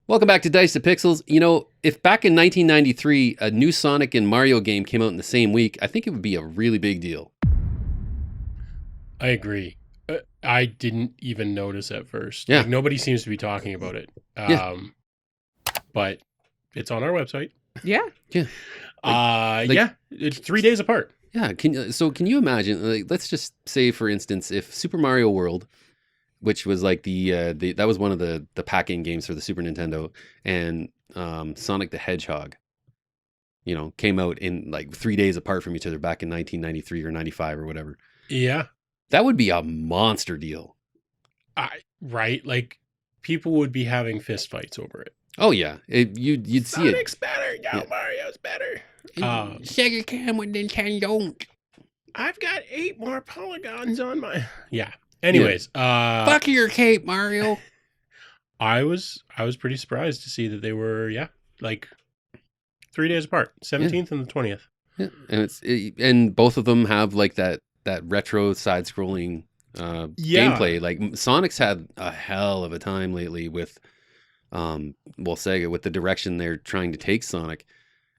Welcome back to Dice to Pixels. You know, if back in 1993 a new Sonic and Mario game came out in the same week, I think it would be a really big deal. I agree. I didn't even notice at first. Yeah. Like nobody seems to be talking about it. Yeah. But it's on our website. Yeah. Yeah. Yeah, it's 3 days apart. Yeah. Can you imagine? Like, let's just say, for instance, if Super Mario World, which was like that was one of the pack-in games for the Super Nintendo, and Sonic the Hedgehog, came out in like 3 days apart from each other back in 1993 or 95 or whatever. Yeah. That would be a monster deal. Right? Like people would be having fist fights over it. Oh yeah, you'd see it. Sonic's better. No, yeah. Mario's better. Sega came with Nintendo. I've got 8 more polygons on my. Yeah. Anyways, fuck your cape, Mario. I was pretty surprised to see that they were like 3 days apart, 17th and the 20th. Yeah, and and both of them have like that retro side-scrolling gameplay. Like Sonic's had a hell of a time lately with Sega, with the direction they're trying to take Sonic,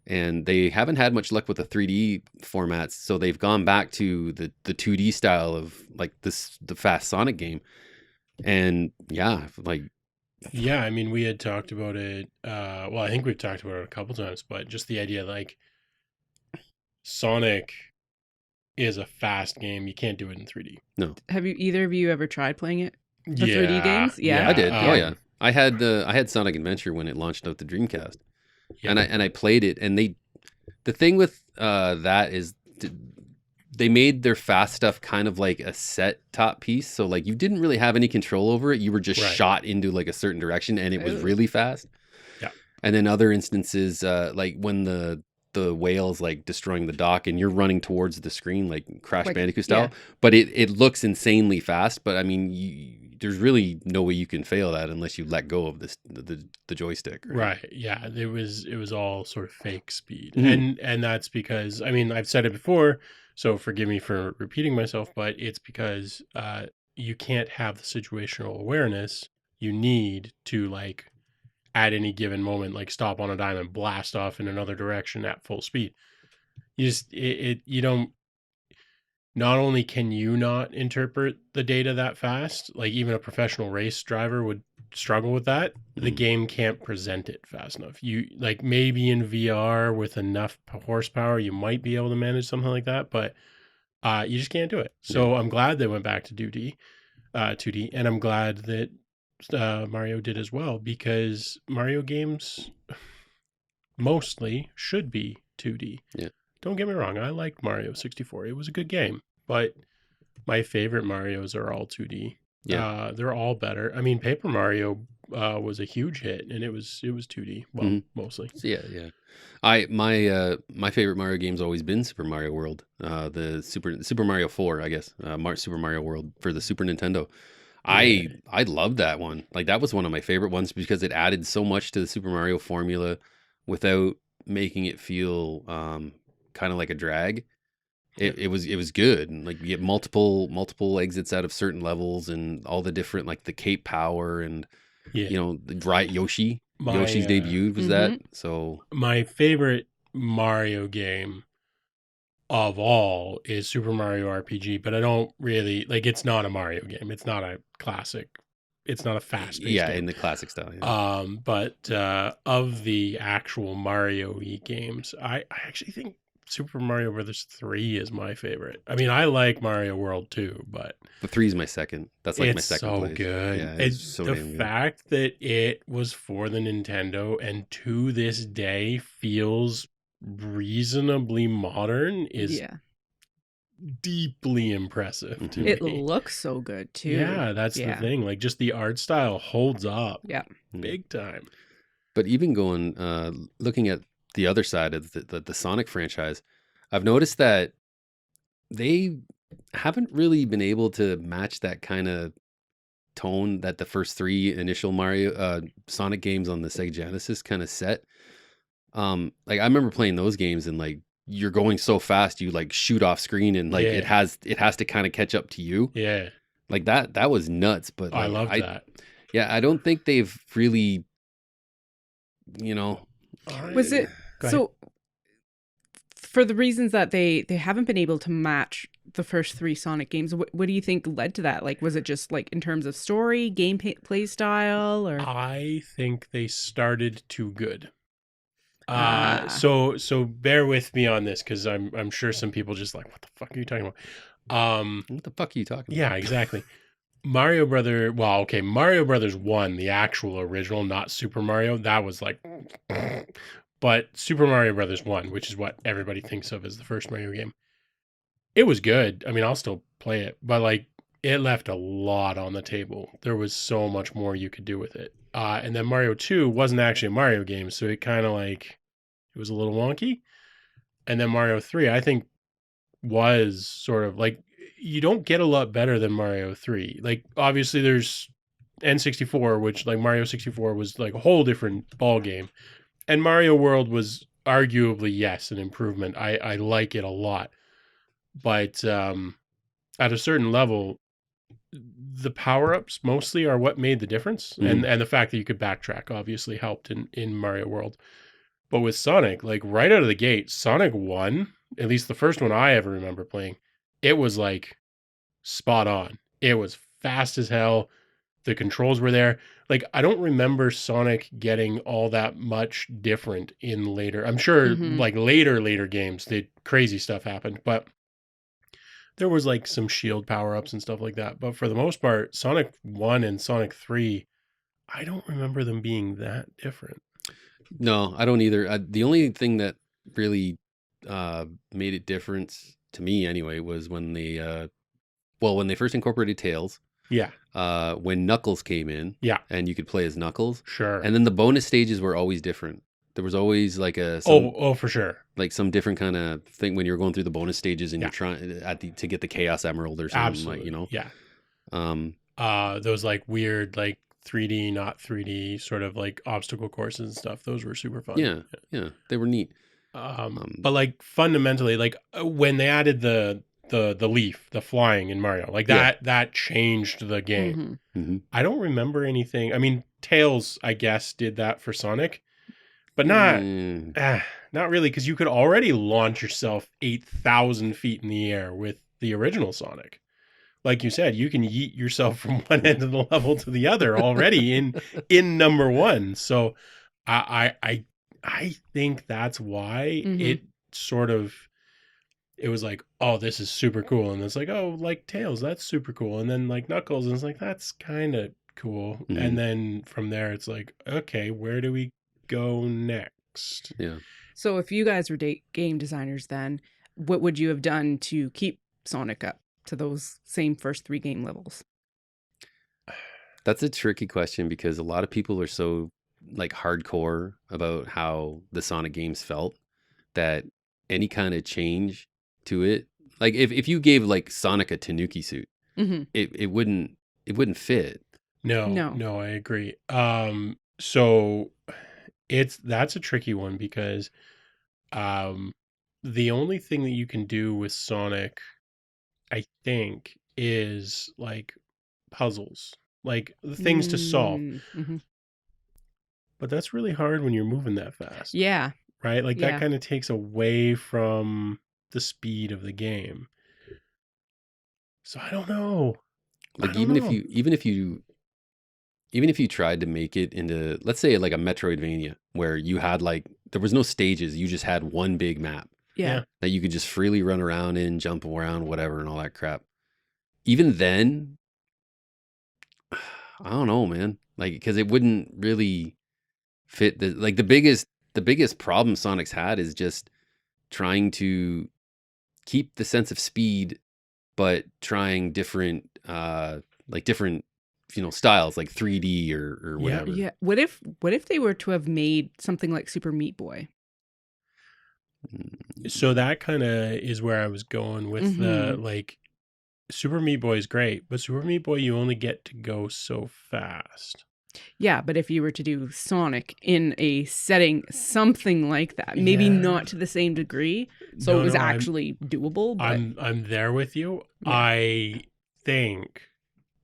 and they haven't had much luck with the 3D formats, so they've gone back to the 2D style of like the fast Sonic game. And I mean, we had talked about it, well, I think we've talked about it a couple times, but just the idea, like, Sonic is a fast game. You can't do it in 3D. No. Have either of you ever tried playing it? The 3D games? Yeah. I did. Oh yeah. I had Sonic Adventure when it launched out the Dreamcast. Yeah. And I played it, and the thing with that is they made their fast stuff kind of like a set top piece, so like you didn't really have any control over it. You were just shot into like a certain direction, and it was really fast. Yeah. And then other instances, like when the whale's like destroying the dock and you're running towards the screen like Crash Bandicoot style, but it looks insanely fast. But I mean, there's really no way you can fail that unless you let go of the joystick. Right. Yeah. It was all sort of fake speed. Mm-hmm. And that's because, I mean, I've said it before, so forgive me for repeating myself, but it's because you can't have the situational awareness you need to, like, at any given moment, like stop on a dime and blast off in another direction at full speed. You don't, not only can you not interpret the data that fast, like even a professional race driver would struggle with that. The game can't present it fast enough. You, like, maybe in VR with enough horsepower, you might be able to manage something like that, but you just can't do it. So I'm glad they went back to 2D, and I'm glad that Mario did as well, because Mario games mostly should be 2D. Yeah. Don't get me wrong, I liked Mario 64. It was a good game, but my favorite Marios are all 2D. Yeah. They're all better. I mean, Paper Mario was a huge hit, and it was 2D, well, mostly. Yeah. My favorite Mario game's always been Super Mario World. The Super Mario 4, I guess. Super Mario World for the Super Nintendo. I loved that one. Like, that was one of my favorite ones because it added so much to the Super Mario formula without making it feel kind of like a drag. It was good, and like you get multiple exits out of certain levels, and all the different, like the cape power, and the dry Yoshi's debut was that. So my favorite Mario game of all is Super Mario RPG, but I don't really like. It's not a Mario game. It's not a classic. It's not a fast game. In the classic style. Yeah. But of the actual Mario-y games, I actually think Super Mario Brothers 3 is my favorite. I mean, I like Mario World too, but the 3 is my second. That's like my second. So place. Good. Yeah, it's so the damn good. Fact that it was for the Nintendo and to this day feels reasonably modern is deeply impressive to me. It looks so good too. Yeah, that's the thing. Like, just the art style holds up. Yeah, big time. But even going, looking at the other side of the Sonic franchise, I've noticed that they haven't really been able to match that kind of tone that the first 3 initial Sonic games on the Sega Genesis kind of set. Like, I remember playing those games, and like you're going so fast, you like shoot off screen, and like it has to kind of catch up to you. Yeah, like that was nuts. But like, I love that. Yeah, I don't think they've really you know, Was it Go ahead. so? For the reasons that they haven't been able to match the first three Sonic games, what do you think led to that? Like, was it just like in terms of story, play style, or I think they started too good. ah, So bear with me on this because I'm sure some people just like, what the fuck are you talking about? what the fuck are you talking Yeah, about? exactly. Mario Brothers 1, the actual original, not Super Mario, that was like, but Super Mario Brothers 1, which is what everybody thinks of as the first Mario game, it was good. I mean, I'll still play it, but like, it left a lot on the table. There was so much more you could do with it. And then Mario 2 wasn't actually a Mario game, so it kind of like, it was a little wonky. And then Mario 3, I think, was sort of like, you don't get a lot better than Mario 3. Like, obviously, there's N64, which, like, Mario 64 was like a whole different ball game. And Mario World was arguably, yes, an improvement. I like it a lot. But at a certain level, the power-ups mostly are what made the difference. Mhm. And the fact that you could backtrack obviously helped in Mario World. But with Sonic, like right out of the gate, Sonic 1, at least the first one I ever remember playing, it was like spot on. It was fast as hell. The controls were there. Like, I don't remember Sonic getting all that much different in later. I'm sure mm-hmm. like later games, the crazy stuff happened, but there was like some shield power-ups and stuff like that. But for the most part, Sonic 1 and Sonic 3, I don't remember them being that different. No, I don't either. The only thing that really made it different to me anyway was when when they first incorporated Tails, Yeah. when Knuckles came in, Yeah. and you could play as Knuckles, Sure. and then the bonus stages were always different. There was always like For sure. like some different kind of thing when you were going through the bonus stages and Yeah. you're trying to get the Chaos Emerald or something, Absolutely. like, you know. Yeah. Um, Those like weird, like 3D, not 3D sort of like obstacle courses and stuff. Those were super fun. yeah, they were neat. But like fundamentally, like when they added the leaf, the flying in Mario, like Yeah. that changed the game. Mm-hmm. Mhm. I don't remember anything. I mean, Tails, I guess, did that for Sonic, but not Mm, not really, because you could already launch yourself 8,000 feet in the air with the original Sonic. Like you said, you can yeet yourself from one end of the level to the other already in number one. So I think that's why Mhm. it sort of, it was like, oh, this is super cool, and it's like, oh, like Tails, that's super cool, and then like Knuckles, and it's like, that's kind of cool, Mhm. and then from there it's like, okay, where do we go next? yeah. So if you guys were game designers, then what would you have done to keep Sonic up to those same first three game levels? That's a tricky question because a lot of people are so like hardcore about how the Sonic games felt that any kind of change to it, like if you gave like Sonic a Tanuki suit, Mm-hmm. it wouldn't fit. No, I agree. So that's a tricky one because um the only thing that you can do with Sonic, I think, is like puzzles, like the things to solve. Mm-hmm. But that's really hard when you're moving that fast, Yeah. right? Like that Yeah. kind of takes away from the speed of the game. So I don't know. Like I don't know. even if you tried to make it into, let's say, like a Metroidvania where you had like there was no stages, you just had one big map Yeah. that you could just freely run around in, jump around, whatever, and all that crap. Even then, I don't know, man. Like, because it wouldn't really fit the biggest problem Sonic's had is just trying to keep the sense of speed, but trying different different styles like 3D or Yeah. whatever. Yeah. What if they were to have made something like Super Meat Boy? So that kind of is where I was going with the Mhm. like Super Meat Boy is great, but Super Meat Boy you only get to go so fast. Yeah, but if you were to do Sonic in a setting something like that, maybe Yeah. not to the same degree, so No, it was no, actually doable, but I'm there with you. Yeah. I think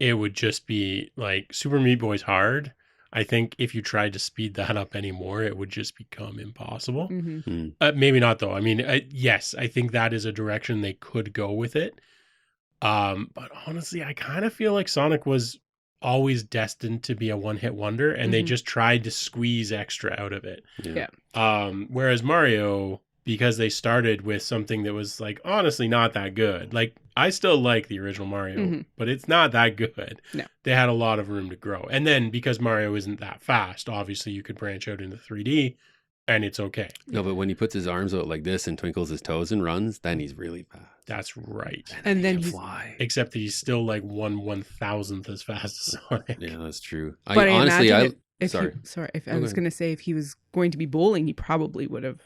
it would just be like Super Meat Boy's hard. I think if you tried to speed that up anymore, it would just become impossible. Hmm. Maybe not though. I mean, yes, I think that is a direction they could go with it. But honestly, I kind of feel like Sonic was always destined to be a one-hit wonder, and they Mhm. just tried to squeeze extra out of it. Yeah. Whereas Mario, because they started with something that was like honestly not that good. Like I still like the original Mario, Mhm. but it's not that good. No. They had a lot of room to grow. And then because Mario isn't that fast, obviously you could branch out into 3D and it's okay. No, but when he puts his arms out like this and twinkles his toes and runs, then he's really fast. That's right. And then he can he's- fly. Except that he's still like 1/1000th as fast as Sonic. Yeah, that's true. But I honestly, imagine if sorry. if I Go was ahead. going to say if he was going to be bowling, he probably would have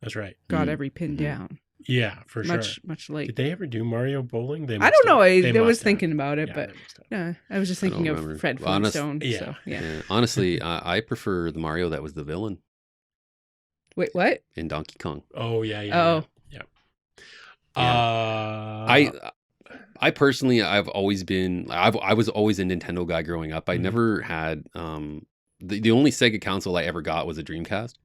That's right. got Mhm. every pin Mhm. down. Yeah, for Much sure. like Did they ever do Mario bowling? They I must don't know. have. They I was must have. thinking about it, Yeah, but they must have. no, I was just I don't thinking of remember. Fred Honest- Flintstone. Yeah. So yeah. Yeah. Honestly, I prefer the Mario that was the villain Wait, what? in Donkey Kong. Oh yeah, yeah. Oh. Yeah. I personally, I was always a Nintendo guy growing up. I Mhm. never had the only Sega console I ever got was a Dreamcast,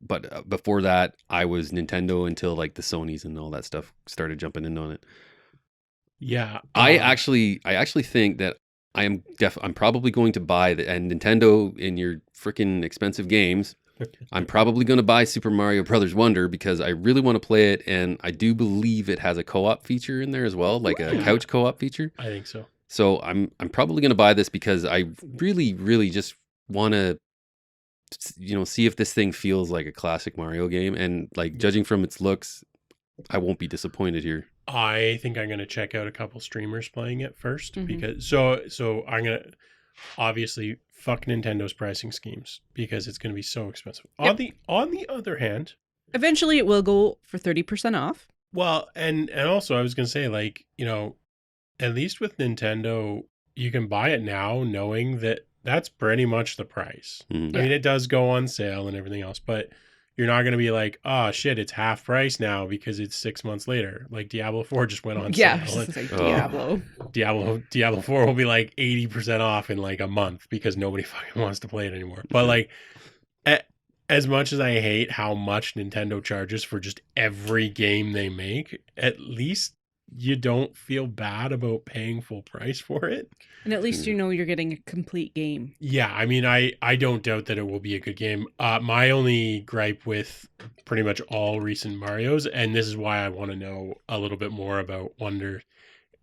but before that I was Nintendo until like the Sonys and all that stuff started jumping in on it. Yeah. I actually think that I'm probably going to buy and Nintendo in your freaking expensive games. I'm probably going to buy Super Mario Brothers Wonder because I really want to play it, and I do believe it has a co-op feature in there as well, like a Yeah. couch co-op feature. I think so. So I'm probably going to buy this because I really, really just want to, see if this thing feels like a classic Mario game, and like judging from its looks, I won't be disappointed here. I think I'm gonna check out a couple streamers playing it 1st Mhm. because so I'm gonna obviously fuck Nintendo's pricing schemes because it's gonna be so expensive. Yep. On the other hand, Eventually, it will go for 30% off. well, and also I was gonna say like at least with Nintendo, you can buy it now knowing that that's pretty much the price. Mhm. I mean, it does go on sale and everything else, but you're not going to be like, oh shit, it's half price now because it's 6 months later. Like Diablo 4 just went on Yeah, I sale. was just like Oh. Diablo. Diablo 4 will be like 80% off in like a month because nobody fucking wants to play it anymore. But like, as much as I hate how much Nintendo charges for just every game they make, at least you don't feel bad about paying full price for it. And at least you know you're getting a complete game. Yeah, I mean, I don't doubt that it will be a good game. My only gripe with pretty much all recent Marios, and this is why I want to know a little bit more about Wonder,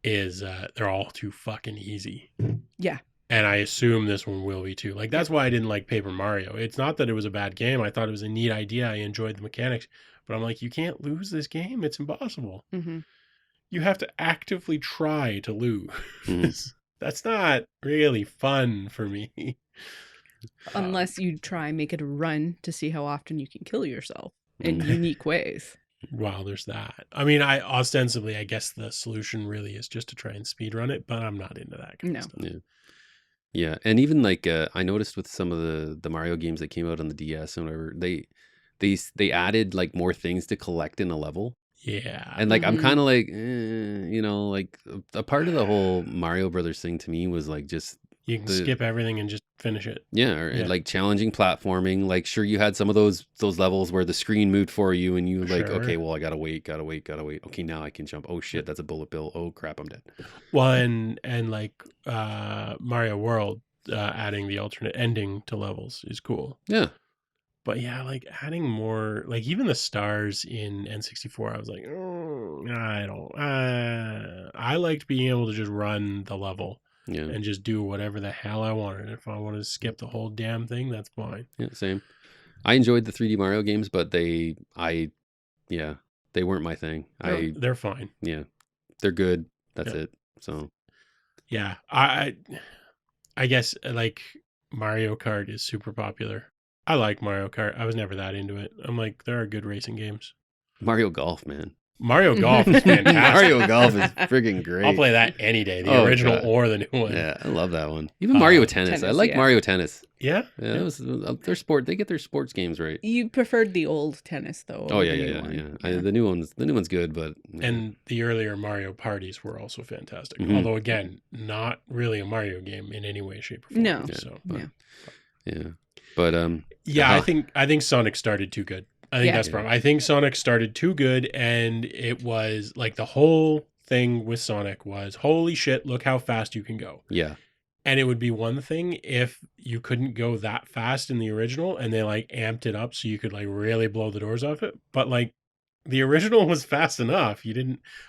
is they're all too fucking easy. Yeah. And I assume this one will be too. Like, that's why I didn't like Paper Mario. It's not that it was a bad game. I thought it was a neat idea. I enjoyed the mechanics. But I'm like, you can't lose this game. It's impossible. Hmm. You have to actively try to lose. Mhm. That's not really fun for me. Unless you try and make it a run to see how often you can kill yourself in Mhm. unique ways. Wow, there's that. I mean, I guess the solution really is just to try and speedrun it, but I'm not into that kind No. of stuff. Yeah. Yeah, and even like I noticed with some of the Mario games that came out on the DS and whatever, they added like more things to collect in a level. Yeah. And like I'm Mhm. kind of like, like a part of the whole Mario Brothers thing to me was like just You can the- skip everything and just finish it. or Yeah. like challenging platforming. Like sure you had some of those levels where the screen moved for you and you like, Sure. okay, well I gotta wait. Okay, now I can jump. Oh shit, that's a bullet bill. Oh crap, I'm dead. Well, and like Mario World adding the alternate ending to levels is cool. Yeah. But yeah, like adding more, like even the stars in N64, I was like, oh, I don't. I liked being able to just run the level Yeah. and just do whatever the hell I wanted. If I wanted to skip the whole damn thing, that's fine. Yeah, same. I enjoyed the 3D Mario games, but they weren't my thing. They're fine. They're good. That's Yeah. it. So Yeah, I guess like Mario Kart is super popular. I like Mario Kart. I was never that into it. I'm like, there are good racing games. Mario Golf, man. Mario Golf is fantastic. Mario Golf is freaking great. I'll play that any day, the Oh, original God. or the new one. Yeah, I love that one. Even Mario Tennis. I Tennis, like yeah. Mario Tennis. Yeah. Yeah, that was their sport. They get their sports games right. You preferred the old tennis though. Oh over yeah, the yeah, new yeah, one. yeah. The new one's good, but yeah. And the earlier Mario parties were also fantastic. Mhm. Although, again, not really a Mario game in any way, shape, or form. No. So, Yeah. yeah, but yeah, Uh-huh. I think Sonic started too good. I think Yeah. that's the problem. I think Sonic started too good, and it was like the whole thing with Sonic was, holy shit, look how fast you can go. yeah, And it would be one thing if you couldn't go that fast in the original and they like amped it up so you could like really blow the doors off it. But like the original was fast enough.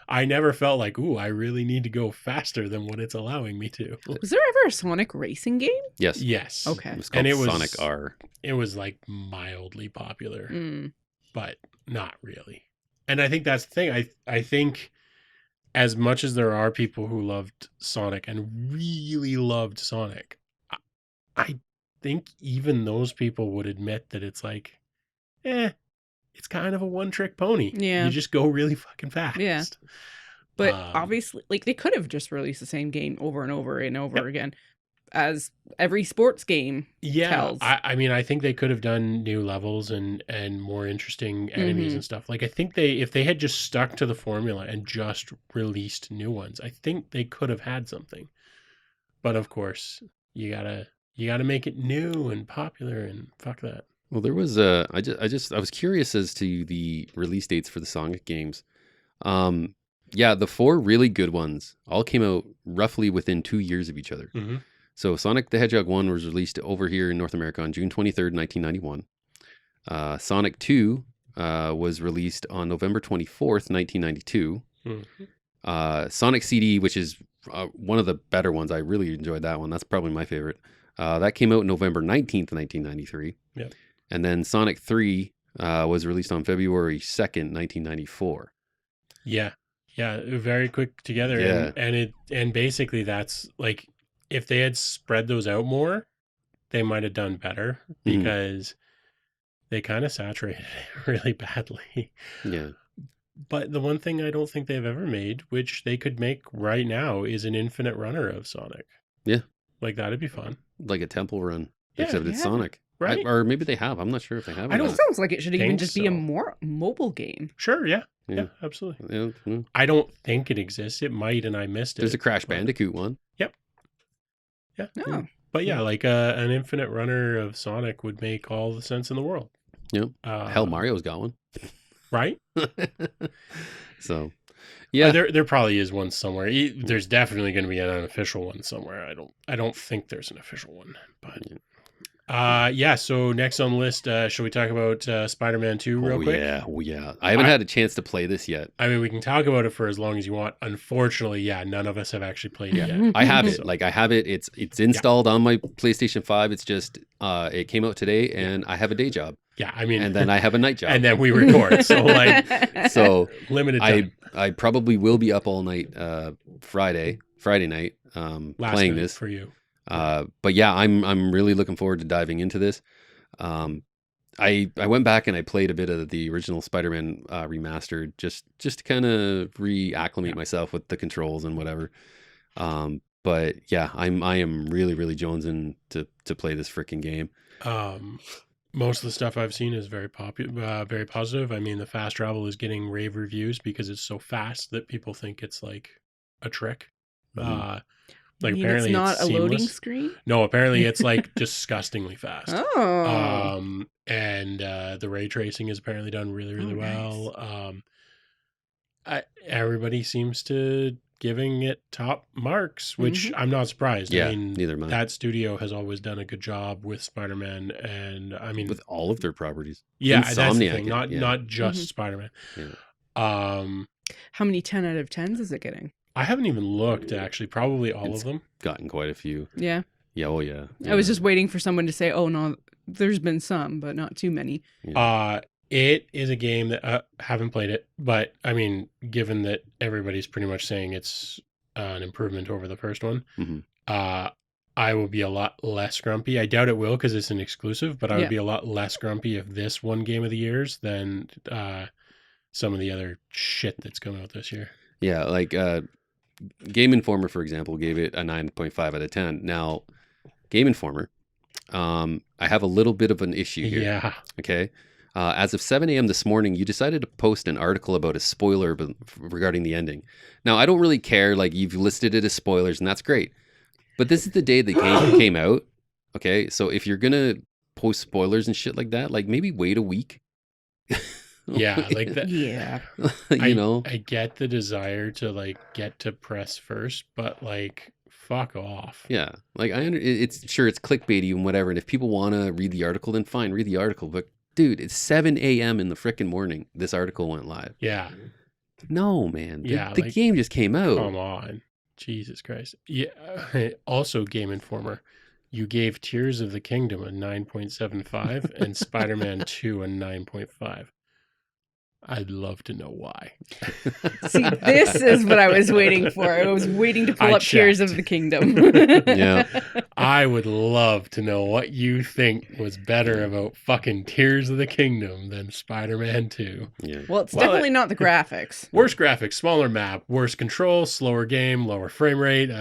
I never felt like, ooh, I really need to go faster than what it's allowing me to. Was there ever a Sonic racing game? yes. Yes. Okay. It was called And it was- Sonic R. It was like mildly popular, Mm. but not really. And I think that's the thing. I think as much as there are people who loved Sonic and really loved Sonic, I think even those people would admit that it's like, it's kind of a one-trick pony. Yeah. You just go really fucking fast. Yeah. But Um, obviously, like they could have just released the same game over and over and over again, as every sports game. Yeah, tells. I mean, I think they could have done new levels and more interesting enemies Mhm. and stuff. Like, I think if they had just stuck to the formula and just released new ones, I think they could have had something. But of course, you gotta make it new and popular, and fuck that. Well, there was I was curious as to the release dates for the Sonic games. Yeah, the 4 really good ones all came out roughly within 2 years of each other. Mm-hmm. So Sonic the Hedgehog 1 was released over here in North America on June 23rd, 1991. Sonic 2 was released on November 24th, 1992. Mm-hmm. Sonic CD, which is one of the better ones. I really enjoyed that one. That's probably my favorite. That came out November 19th, 1993. Yep. And then Sonic 3 was released on February 2nd, 1994. Yeah, very quick together. Yeah. And basically that's like, if they had spread those out more, they might have done better, Mhm. because they kind of saturated it really badly. Yeah. But the one thing I don't think they've ever made, which they could make right now, is an infinite runner of Sonic. Yeah. Like, that'd be fun. Like a temple run, Yeah, except it's yeah. Sonic. Right? Or maybe they have. I'm not sure if they have. I or don't It not. sounds like it should even think just be a so. more mobile game. Sure, yeah. Yeah. Yeah, absolutely. Yeah, yeah. I don't think it exists. It might, and I missed it. There's a Crash but- Bandicoot one. Yeah. No. But yeah, like an infinite runner of Sonic would make all the sense in the world. Yep. Hell, Mario's got one. Right? So, yeah. There probably is one somewhere. There's definitely going to be an unofficial one somewhere. I don't think there's an official one, but yeah. So next on the list, shall we talk about Spider-Man 2 real quick? Yeah. Oh, yeah. I haven't had a chance to play this yet. I mean, we can talk about it for as long as you want. Unfortunately, yeah, none of us have actually played it yet. I have it. So- Like I have it. It's installed on my PlayStation 5. It's just it came out today, and I have a day job, Yeah, I mean, and then I have a night job. and then we record. So like so limited time. I probably will be up all night Friday night Last playing night this. for you. But yeah, I'm really looking forward to diving into this. I went back and I played a bit of the original Spider-Man remastered just to kind of reacclimate myself with the controls and whatever. But yeah, I am really jonesing to play this freaking game. Most of the stuff I've seen is very very positive. I mean, the fast travel is getting rave reviews because it's so fast that people think it's like a trick. Mhm. Like, You mean apparently it's not it's a loading seamless. screen. No, apparently it's like disgustingly fast. Oh, And the ray tracing is apparently done really Oh, well. Everybody seems to giving it top marks, which I'm not surprised. Yeah, I mean, neither am I. that studio has always done a good job with Spider-Man, and I mean, With all of their properties. yeah, that's the Insomniac, thing. Not yeah. not just Mhm. Spider-Man. Yeah. how many 10 out of 10s is it getting? I haven't even looked actually. Probably all It's- of them. Gotten quite a few. Yeah. Yeah, oh yeah. I was Yeah. just waiting for someone to say, "Oh no, there's been some, but not too many." It is a game that haven't played it, but I mean, given that everybody's pretty much saying it's an improvement over the first one, Mhm. I will be a lot less grumpy. I doubt it will because it's an exclusive, but I would Yeah. be a lot less grumpy if this won Game of the Year's than some of the other shit that's come out this year. Yeah, like Game Informer, for example, gave it a 9.5 out of 10. Now, Game Informer, I have a little bit of an issue here. Yeah. Okay. As of 7 a.m. this morning, you decided to post an article about a spoiler regarding the ending. Now, I don't really care. Like, you've listed it as spoilers, and that's great. But this is the day the game came out. Okay. So if you're going to post spoilers and shit like that, like maybe wait a week. Yeah, like that. Yeah. you know? I get the desire to like get to press first, but like fuck off. Yeah. Like, it's sure it's clickbaity and whatever. And if people want to read the article, then fine, read the article. But dude, it's 7 a.m. in the frickin' morning. This article went live. Yeah. No, man. Yeah, The like, game just came out. Come on. Jesus Christ. Yeah. Also, Game Informer, you gave Tears of the Kingdom a 9.75 and Spider-Man 2 a 9.5. I'd love to know why. See, this is what I was waiting for. I was waiting to pull I up Tears checked. of the Kingdom. Yeah. I would love to know what you think was better about fucking Tears of the Kingdom than Spider-Man 2. Yeah. Well, it's Well, definitely not the graphics. Worse graphics, smaller map, worse control, slower game, lower frame rate.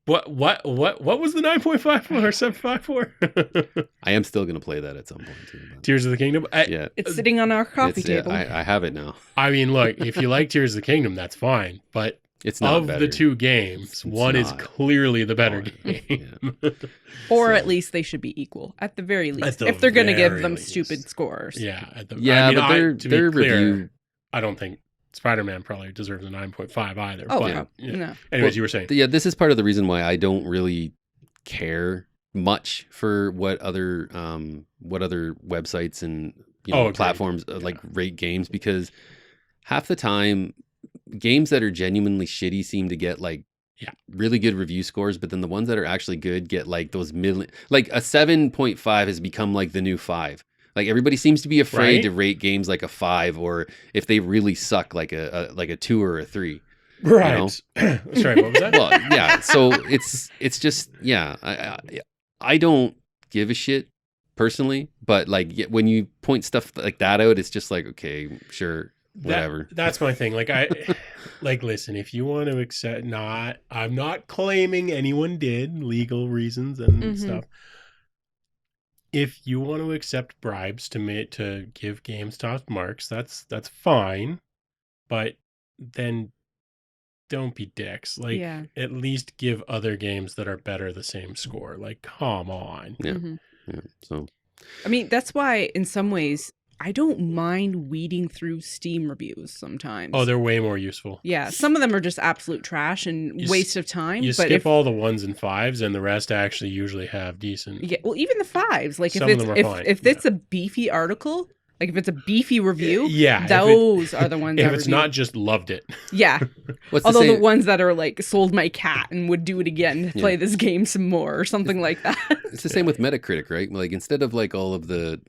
What was the 9.5 or 7.5 for? I am still going to play that at some point too. But Tears of the Kingdom? yeah. It's sitting on our coffee It's, yeah, table. I have it now. I mean, look, if you like Tears of the Kingdom, that's fine. But It's not of better. the two games, It's one is not. clearly the better Oh, game. Or So- at least they should be equal, at the very least. the If they're going to give very them least. stupid scores. Yeah. Yeah, but to their be clear, review. I don't think Spider-Man probably deserves a 9.5 either. Oh, but, no. yeah. No. Anyways, Well, you were saying. Yeah, this is part of the reason why I don't really care much for what other websites and Agreed. platforms like rate games, because half the time games that are genuinely shitty seem to get like really good review scores, but then the ones that are actually good get like those like a 7.5 has become like the new 5. Like everybody seems to be afraid Right? to rate games like a 5, or if they really suck like a 2 or a 3. Right. Sorry, what was that? Well, yeah. So it's just I don't give a shit personally, but like when you point stuff like that out, it's just like, okay, sure, whatever. That's my thing. Like listen, if you want to accept, I'm not claiming anyone did, legal reasons and Mhm. stuff. If you want to accept bribes to give games top marks, that's fine, but then don't be dicks. Like, Yeah. at least give other games that are better the same score. Like, come on. Yeah. Mhm. Yeah. So I mean, that's why in some ways I don't mind weeding through Steam reviews sometimes. Oh, they're way more useful. Yeah, some of them are just absolute trash and You waste of time. You but skip if, all the 1s and 5s, and the rest actually usually have decent. yeah, well, even the 5s, like Some if of it's them are if fine, if it's a beefy article, like if it's a beefy review, Yeah, those are the ones. if I it's review. not just loved it. Yeah. what's Although the the same? ones that are like sold my cat and would do it again to Yeah. play this game some more or something like that. It's the same with Metacritic, right? Like instead of like all of the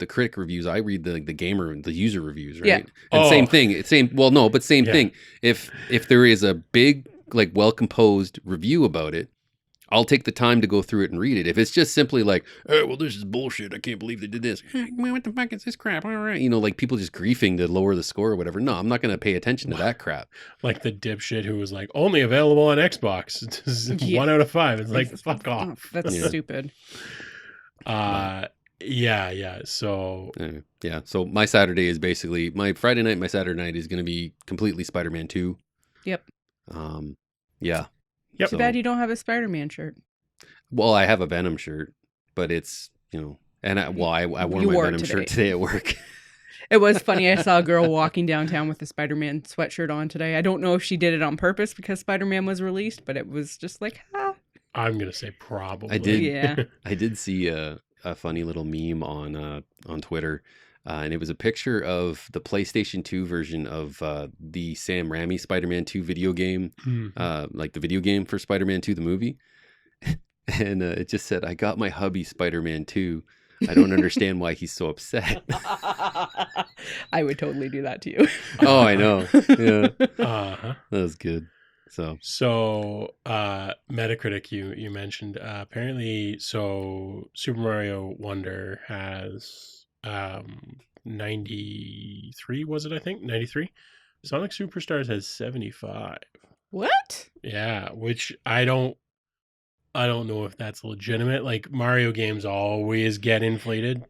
critic reviews, I read the user reviews, right? Yeah. And Oh. same thing. It's same. Well, no, but same Yeah. thing. If there is a big like well composed review about it, I'll take the time to go through it and read it. If it's just simply like, oh, well, this is bullshit. I can't believe they did this. What the fuck is this crap? All right. Like people just griefing to lower the score or whatever. No, I'm not going to pay attention to that crap. Like the dipshit who was like, only available on Xbox. It's Yeah. 1 out of 5. It's like, fuck Oh, off. that's Yeah. stupid. Yeah. So, Yeah. So my Saturday is basically my Friday night. My Saturday night is going to be completely Spider-Man 2. Yep. Yeah. Yep. Too bad you don't have a Spider-Man shirt. Well, I have a Venom shirt, but it's, and I wore You my wore it Venom shirt today. today at work. It was funny. I saw a girl walking downtown with a Spider-Man sweatshirt on today. I don't know if she did it on purpose because Spider-Man was released, but it was just like, I'm going to say probably. I did. Yeah. I did see a funny little meme on Twitter, and it was a picture of the PlayStation 2 version of the Sam Raimi Spider-Man 2 video game, Mhm. like the video game for Spider-Man 2, the movie. And it just said, "I got my hubby Spider-Man 2. I don't understand why he's so upset." I would totally do that to you. Oh, I know. Yeah, Uh-huh. that was good. So, Metacritic, you mentioned, apparently, so Super Mario Wonder has 93, was it? I think 93. Sonic Superstars has 75. What? Yeah, which I don't know if that's legitimate. Like Mario games always get inflated.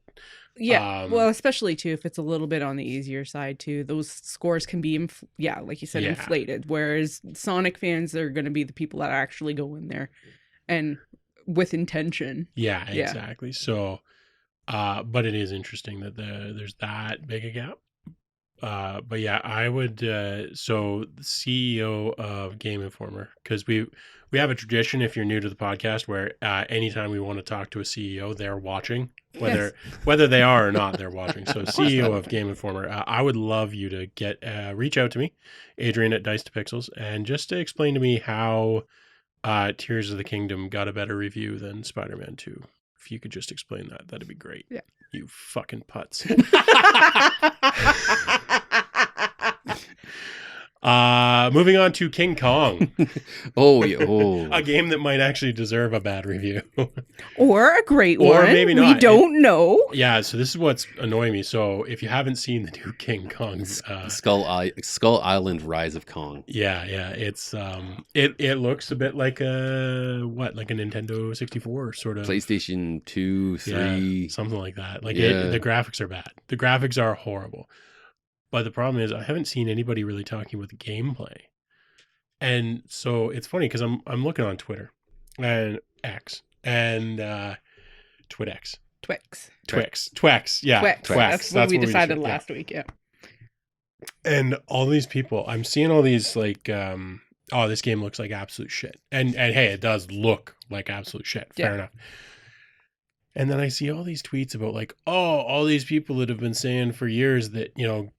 Yeah. Well, especially too if it's a little bit on the easier side too. Those scores can be like you said, Yeah. inflated. Whereas Sonic fans are going to be the people that actually go in there and with intention. Yeah, Yeah. exactly. So but it is interesting that there's that big a gap. But yeah, I would. So the CEO of Game Informer, because we have a tradition. If you're new to the podcast, where anytime we want to talk to a CEO, they're watching, whether they are or not, they're watching. So CEO of Game Informer, I would love you to get reach out to me, Adrian at Dice to Pixels, and just to explain to me how Tears of the Kingdom got a better review than Spider-Man 2. If you could just explain that, that'd be great. Yeah. You fucking putz. Moving on to King Kong. Oh, yeah. Oh. A game that might actually deserve a bad review. Or a great Or one. maybe not. We don't know. Yeah, so this is what's annoying me. So if you haven't seen the new King Kong, Skull Island Rise of Kong. yeah, it's it looks a bit like a Nintendo 64 sort of PlayStation 2, 3. yeah, something like that. Like Yeah. the graphics are bad. The graphics are horrible. But the problem is I haven't seen anybody really talking about the gameplay. And so it's funny because I'm looking on Twitter and X and TwitX. Twix. Yeah. Twix. That's what we decided last week. Yeah. And all these people, I'm seeing all these like, oh, this game looks like absolute shit. And hey, it does look like absolute shit. Fair enough. And then I see all these tweets about like, oh, all these people that have been saying for years that, you know,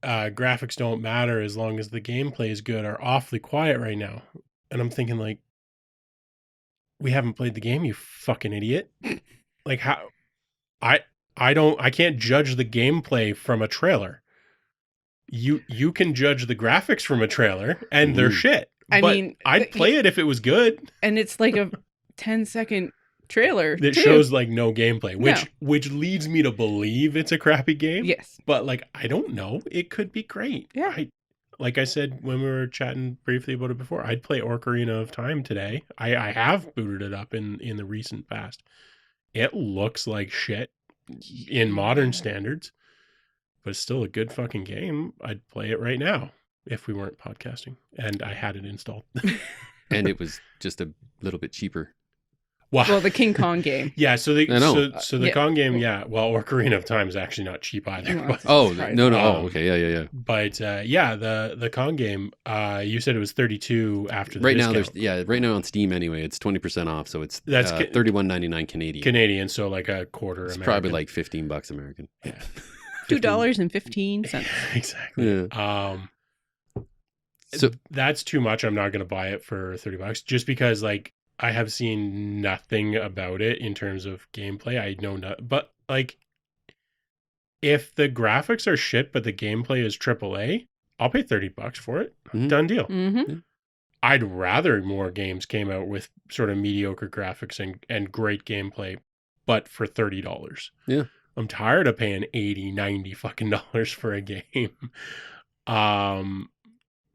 graphics don't matter as long as the gameplay is good are awfully quiet right now. And I'm thinking like, we haven't played the game, you fucking idiot. Like how I can't judge the gameplay from a trailer. You can judge the graphics from a trailer and they're shit. I mean, I'd play it if it was good. And it's like a 10-second trailer that shows like no gameplay, which leads me to believe it's a crappy game. Yes. But like, I don't know. It could be great. Yeah. Like I said when we were chatting briefly about it before, I'd play Ocarina of Time today. I have booted it up in the recent past. It looks like shit in modern standards, but it's still a good fucking game. I'd play it right now if we weren't podcasting and I had it installed. And it was just a little bit cheaper. Wow. Well, the King Kong game. Yeah, so the Kong game, well, Ocarina of Time is actually not cheap either. No, But, no. Okay, yeah. But the Kong game, you said it was 32 after the right discount. now right now on Steam anyway, it's 20% off, so it's $31.99 Canadian. Canadian, so like a quarter. It's American. probably like $15 American. Yeah. $2.15. Exactly. Yeah. So that's too much. I'm not going to buy it for $30 just because like I have seen nothing about it in terms of gameplay. I know not, but like if the graphics are shit but the gameplay is AAA, I'll pay $30 for it. Mm-hmm. Done deal. Mm-hmm. I'd rather more games came out with sort of mediocre graphics and great gameplay, but for $30. Yeah. I'm tired of paying $80-90 fucking dollars for a game.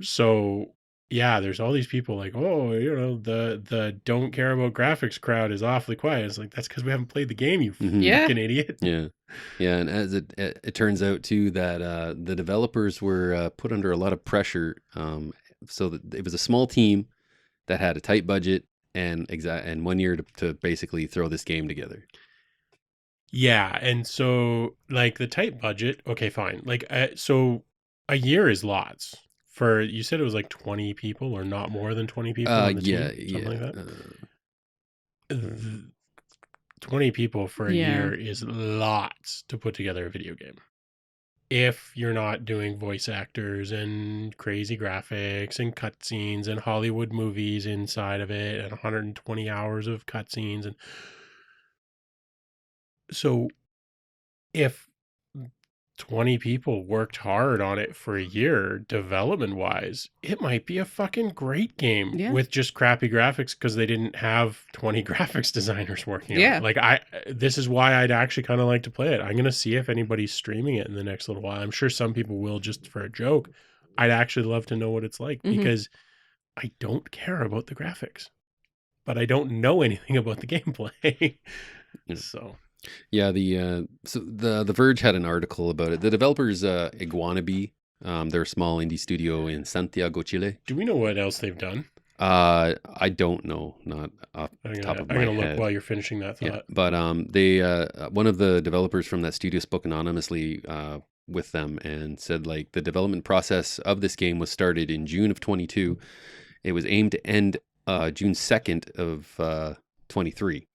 So yeah, there's all these people like, oh, you know, the don't care about graphics crowd is awfully quiet. It's like, that's because we haven't played the game, you fucking idiot. Yeah. Yeah. And as it turns out too that the developers were put under a lot of pressure. So that it was a small team that had a tight budget and 1 year to basically throw this game together. Yeah. And so like the tight budget, okay, fine. Like, so a year is lots. For you said it was like 20 people or not more than 20 people on the team? Something like that? 20 people for a year is lots to put together a video game. If you're not doing voice actors and crazy graphics and cutscenes and Hollywood movies inside of it and 120 hours of cutscenes. And so if 20 people worked hard on it for a year, development wise, it might be a fucking great game Yeah. with just crappy graphics because they didn't have 20 graphics designers working on Yeah. it. Like, this is why I'd actually kind of like to play it. I'm going to see if anybody's streaming it in the next little while. I'm sure some people will just for a joke. I'd actually love to know what it's like Mhm. because I don't care about the graphics, but I don't know anything about the gameplay. Yeah. So Yeah, the Verge had an article about it. The developers Iguanabee, they're a small indie studio in Santiago, Chile. do we know what else they've done? I don't know, not off the top of I'm my gonna look head. while you're finishing that thought. Yeah, but they one of the developers from that studio spoke anonymously with them and said like the development process of this game was started in June of 22. It was aimed to end June 2nd of 23.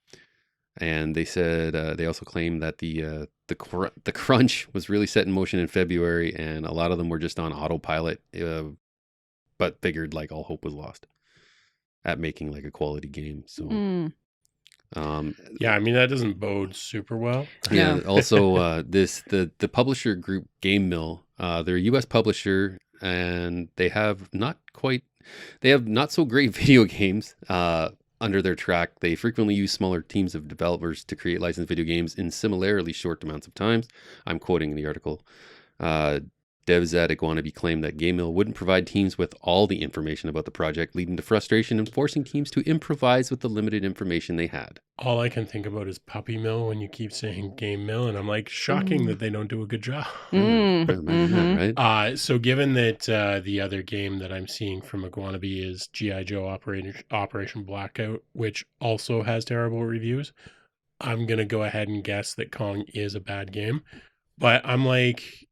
And they said they also claimed that the crunch was really set in motion in February, and a lot of them were just on autopilot, but figured like all hope was lost at making like a quality game. So, Yeah, I mean that doesn't bode super well. yeah. No. Also, the publisher group Game Mill, they're a U.S. publisher, and they have not so great video games. Under their track, they frequently use smaller teams of developers to create licensed video games in similarly short amounts of times. I'm quoting the article. Devs at Iguanabee claimed that Game Mill wouldn't provide teams with all the information about the project, leading to frustration and forcing teams to improvise with the limited information they had. All I can think about is Puppy Mill when you keep saying Game Mill, and I'm like, shocking that they don't do a good job. Imagine that, right? So given that the other game that I'm seeing from Iguanabee is G.I. Joe Operation Blackout, which also has terrible reviews, I'm going to go ahead and guess that Kong is a bad game. But I'm like,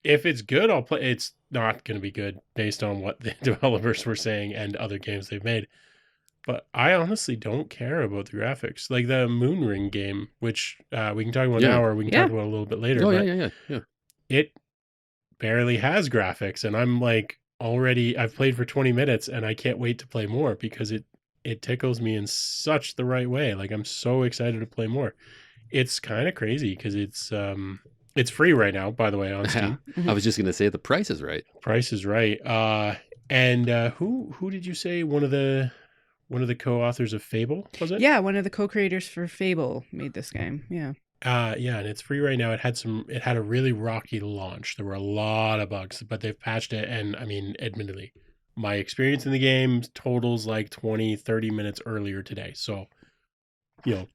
if it's good, I'll play. It's not going to be good based on what the developers were saying and other games they've made. But I honestly don't care about the graphics. Like the Moonring game, which we can talk about now or we can talk about a little bit later. Oh, but yeah. It barely has graphics. And I'm like, I've played for 20 minutes and I can't wait to play more because it tickles me in such the right way. Like I'm so excited to play more. It's kind of crazy because it's free right now, by the way, on Steam. I was just going to say the price is right. Price is right. And who did you say one of the co-authors of Fable, was it? Yeah, one of the co-creators for Fable made this game. Yeah. Yeah, and it's free right now. It had a really rocky launch. There were a lot of bugs, but they've patched it. And I mean, admittedly, my experience in the game totals like 20, 30 minutes earlier today. So,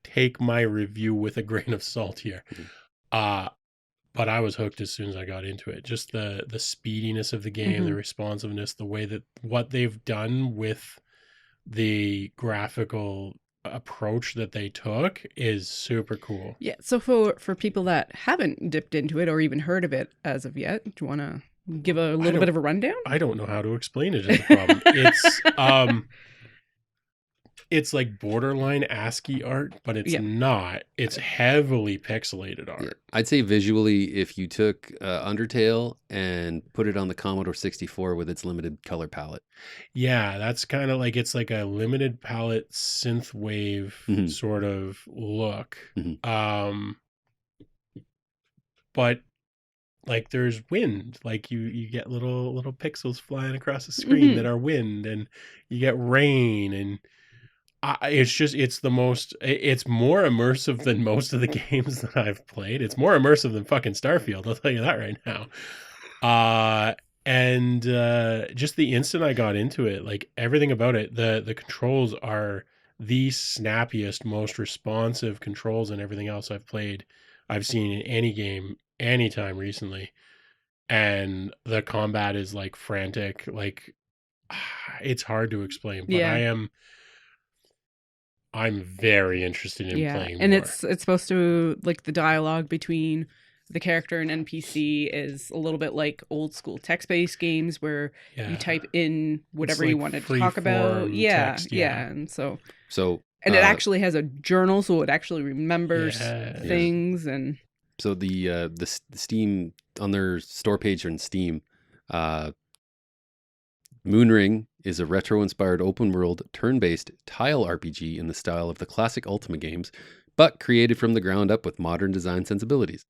take my review with a grain of salt here. But I was hooked as soon as I got into it. Just the speediness of the game, the responsiveness, the way that what they've done with the graphical approach that they took is super cool. Yeah. So for people that haven't dipped into it or even heard of it as of yet, do you want to give a little bit of a rundown? I don't know how to explain it is the problem. It's like borderline ASCII art, but it's not. It's heavily pixelated art. Yeah. I'd say visually, if you took Undertale and put it on the Commodore 64 with its limited color palette. Yeah, that's kind of like it's like a limited palette synthwave sort of look. But like there's wind, like you get little pixels flying across the screen that are wind, and you get rain, and it's more immersive than most of the games that I've played. It's more immersive than fucking Starfield, I'll tell you that right now. And just the instant I got into it, like everything about it, the controls are the snappiest, most responsive controls and everything else I've seen in any game anytime recently. And the combat is like frantic, like it's hard to explain, but I'm very interested in playing and more. it's supposed to, like, the dialogue between the character and NPC is a little bit like old school text-based games where you type in whatever you want to talk about. Text, and so and it actually has a journal, so it actually remembers things. And so the Steam, on their store page on Steam, Moonring is a retro-inspired open-world, turn-based tile RPG in the style of the classic Ultima games, but created from the ground up with modern design sensibilities.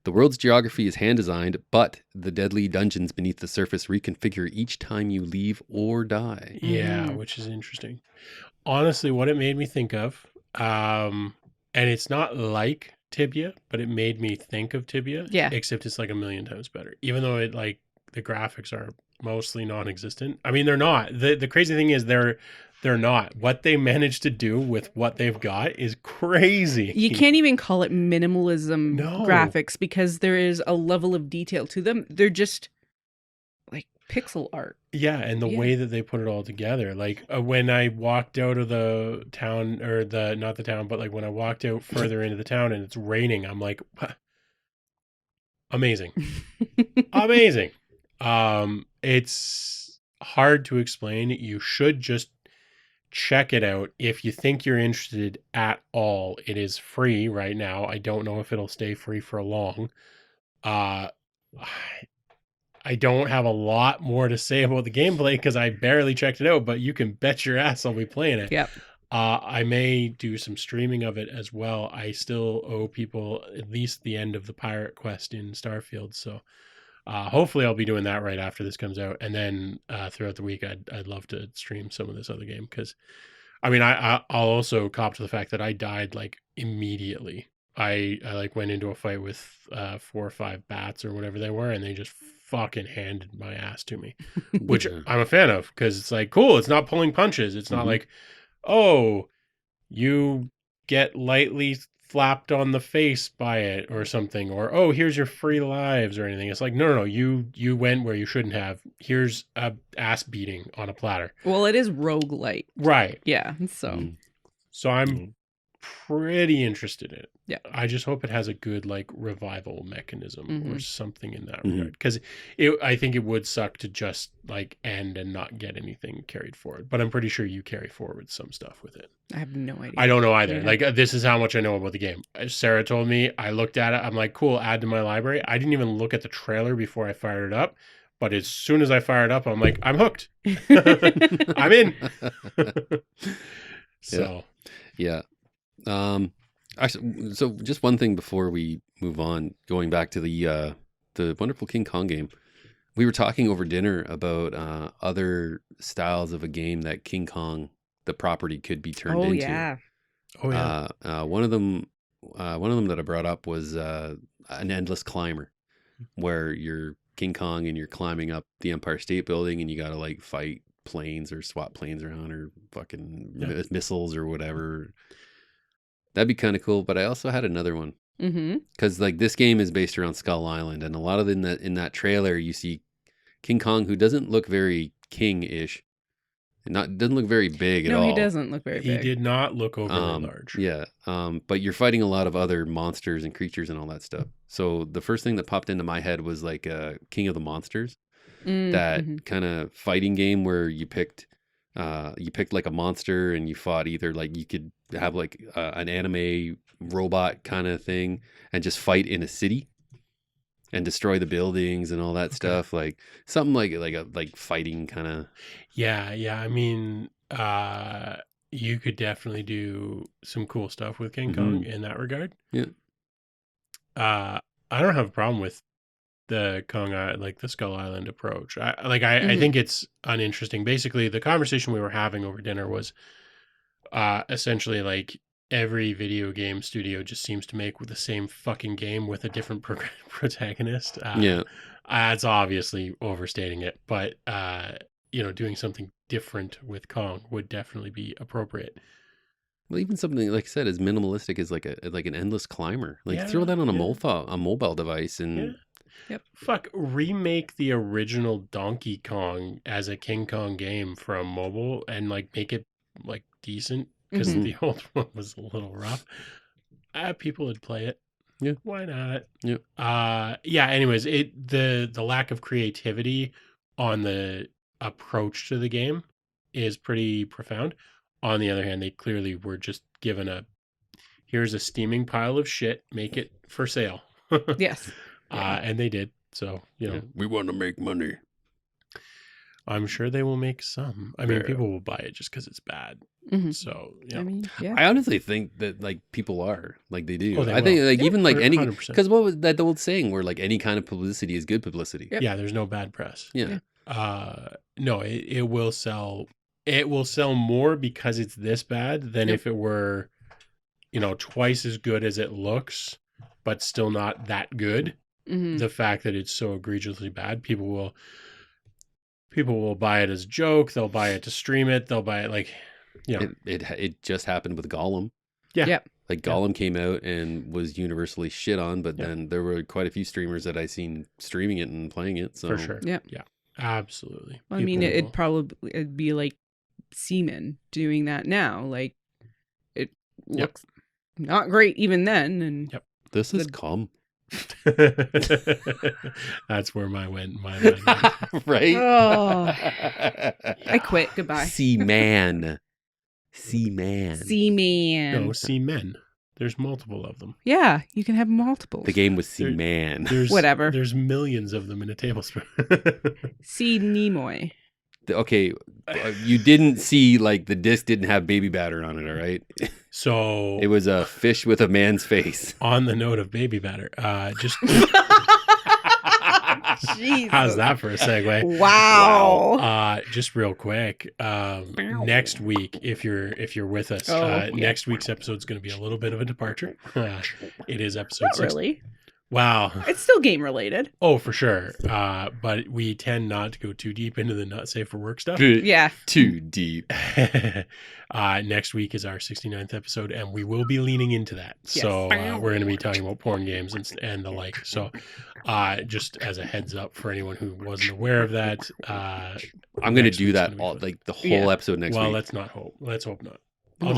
The world's geography is hand designed, but the deadly dungeons beneath the surface reconfigure each time you leave or die. Yeah, which is interesting. Honestly, what it made me think of, and it's not like Tibia, but it made me think of Tibia, Yeah. except it's like a million times better. Even though it like the graphics are mostly non-existent. I mean, they're not. The crazy thing is they're not. What they managed to do with what they've got is crazy. You can't even call it minimalism No. graphics because there is a level of detail to them. They're just like pixel art. Yeah, and the Yeah. way that they put it all together, like when I walked out of the town, or not the town, but like when I walked out further into the town and it's raining, I'm like, "What? Amazing, amazing." It's hard to explain. You should just check it out if you think you're interested at all. It is free right now. I don't know if it'll stay free for long. Uh, I don't have a lot more to say about the gameplay because I barely checked it out, but you can bet your ass I'll be playing it. Yep. I may do some streaming of it as well. I still owe people at least the end of the pirate quest in Starfield, so hopefully I'll be doing that right after this comes out, and then throughout the week I'd love to stream some of this other game because I mean I'll also cop to the fact that I died like immediately. I like went into a fight with 4 or 5 bats or whatever they were, and they just fucking handed my ass to me, which Yeah. I'm a fan of because it's like cool. It's not pulling punches. It's not Mhm. like, oh, you get lightly flapped on the face by it or something, or oh, here's your free lives or anything. It's like no, you went where you shouldn't have. Here's a ass beating on a platter. Well, it is roguelite. Right. Yeah. So Mhm. So I'm Mhm. pretty interested in it. Yeah. I just hope it has a good like revival mechanism or Mhm. something in that Mhm. regard. Because I think it would suck to just like end and not get anything carried forward. But I'm pretty sure you carry forward some stuff with it. I have no idea. I don't know either. Yeah. Like this is how much I know about the game. Sarah told me. I looked at it. I'm like, cool. Add to my library. I didn't even look at the trailer before I fired it up. But as soon as I fired up, I'm like, I'm hooked. I'm in. So Yeah. Actually, so just one thing before we move on, going back to the wonderful King Kong game. We were talking over dinner about other styles of a game that King Kong, the property, could be turned Oh into. yeah. oh yeah. One of them that I brought up was an endless climber, where you're King Kong and you're climbing up the Empire State Building, and you got to like fight planes or swap planes around or fucking Yeah. missiles or whatever. That'd be kind of cool. But I also had another one Mm-hmm. because like this game is based around Skull Island, and a lot of in that trailer you see King Kong, who doesn't look very king-ish, doesn't look very big at No, all. he doesn't look very He big. did not look overly large. Yeah. But you're fighting a lot of other monsters and creatures and all that stuff. So the first thing that popped into my head was like King of the Monsters, that Mhm. kind of fighting game where you picked like a monster and you fought either like you could have like an anime robot kind of thing and just fight in a city and destroy the buildings and all that stuff, like something like fighting kind of. Yeah. I mean, you could definitely do some cool stuff with King Kong in that regard. Yeah. I don't have a problem with the like the Skull Island approach. I think it's uninteresting. Basically, the conversation we were having over dinner was essentially like every video game studio just seems to make the same fucking game with a different protagonist. Yeah. That's obviously overstating it, but doing something different with Kong would definitely be appropriate. Well, even something like I said as minimalistic as like an endless climber. Like throw Yeah, that on a yeah. mobile device and Yeah. Yep. Fuck, remake the original Donkey Kong as a King Kong game from mobile and like make it like decent because Mhm. the old one was a little rough. People would play it. Yeah. Why not? Yeah. Yeah, anyways, the lack of creativity on the approach to the game is pretty profound. On the other hand, they clearly were just given here's a steaming pile of shit, make it for sale. Yes. Yeah. And they did. So, we want to make money. I'm sure they will make some. I mean, people will buy it just because it's bad. Mhm. So, I mean, yeah. I honestly think that like people are like they do. Oh, they I think will. like Yeah. even like any 100%. because what was that old saying where like any kind of publicity is good publicity? Yep. Yeah, there's no bad press. Yeah. No, it will sell. It will sell more because it's this bad than Yep. if it were, twice as good as it looks, but still not that good. Mhm. The fact that it's so egregiously bad, people will buy it as a joke. They'll buy it to stream it. They'll buy it like, It just happened with Gollum. Yeah. Yep. Like Yeah. Gollum came out and was universally shit on, but Yeah. then there were quite a few streamers that I seen streaming it and playing it. So for sure. Yep. Yeah, absolutely. Well, I mean, People it'd be like Seaman doing that now. Like, it looks not great even then. And Yep. this is The- calm, That's where my mind went. right? Oh. I quit. Goodbye. Seaman. Seaman. Seaman. No, see men. There's multiple of them. Yeah, you can have multiples. The game was Seaman. There's Whatever. There's millions of them in a tablespoon. See Nimoy. Okay, you didn't see like the disc didn't have baby batter on it, all right? So It was a fish with a man's face. on the note of baby batter, just Jesus. how's that for a segue? Wow. Just real quick, next week, if you're with us, Oh, yeah. next week's episode is going to be a little bit of a departure. It is episode Not 6. really. Wow. It's still game related. Oh, for sure. But we tend not to go too deep into the not safe for work stuff. Yeah. Too deep. Next week is our 69th episode, and we will be leaning into that. Yes. So we're going to be talking about porn games and the like. So just as a heads up for anyone who wasn't aware of that, I'm going to next do week's that gonna be all, fun. like the whole Yeah. episode next Well, week. let's not hope. Let's hope not. No,